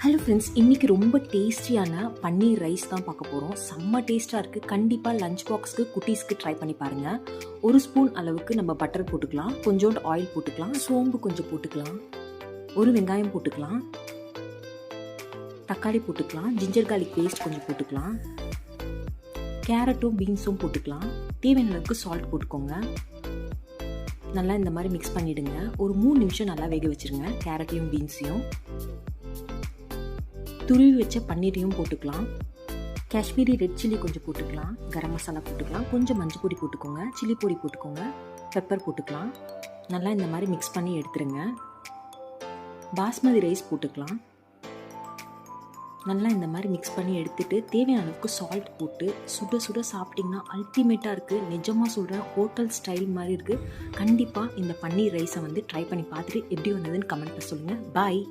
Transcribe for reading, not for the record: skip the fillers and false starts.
Hello friends, இன்றைக்கி ரொம்ப டேஸ்டியான பன்னீர் ரைஸ் தான் பார்க்க போகிறோம். செம்ம டேஸ்ட்டாக இருக்குது. கண்டிப்பாக லஞ்ச் பாக்ஸ்க்கு குட்டீஸ்க்கு ட்ரை பண்ணி பாருங்கள். ஒரு ஸ்பூன் அளவுக்கு நம்ம பட்டர் போட்டுக்கலாம், கொஞ்சோண்டு ஆயில் போட்டுக்கலாம், சோம்பு கொஞ்சம் போட்டுக்கலாம், ஒரு வெங்காயம் போட்டுக்கலாம், தக்காளி போட்டுக்கலாம், ஜிஞ்சர் கார்லிக் பேஸ்ட் கொஞ்சம் போட்டுக்கலாம், கேரட்டும் பீன்ஸும் போட்டுக்கலாம், தேவையான அளவுக்கு சால்ட் போட்டுக்கோங்க. நல்லா இந்த மாதிரி மிக்ஸ் பண்ணிவிடுங்க. ஒரு 3 நிமிஷம் நல்லா வேக வச்சுருங்க. கேரட்டையும் பீன்ஸையும் துருவி வச்ச பன்னீரையும் போட்டுக்கலாம். காஷ்மீரி ரெட் சில்லி கொஞ்சம் போட்டுக்கலாம், கரம் மசாலா போட்டுக்கலாம், கொஞ்சம் மஞ்சள் பொடி போட்டுக்கோங்க, சில்லி பொடி போட்டுக்கோங்க, பெப்பர் போட்டுக்கலாம். நல்லா இந்த மாதிரி மிக்ஸ் பண்ணி எடுத்துருங்க. பாஸ்மதி ரைஸ் போட்டுக்கலாம். நல்லா இந்த மாதிரி மிக்ஸ் பண்ணி எடுத்துட்டு தேவையான அளவுக்கு சால்ட் போட்டு சுட சுட சாப்பிட்டிங்கன்னா அல்டிமேட்டாக இருக்குது. நிஜமாக சொல்கிறேன், ஹோட்டல் ஸ்டைல் மாதிரி இருக்குது. கண்டிப்பாக இந்த பன்னீர் ரைஸை ட்ரை பண்ணி பார்த்துட்டு எப்படி வந்ததுன்னு கமெண்ட்டில் சொல்லுங்கள். பாய்.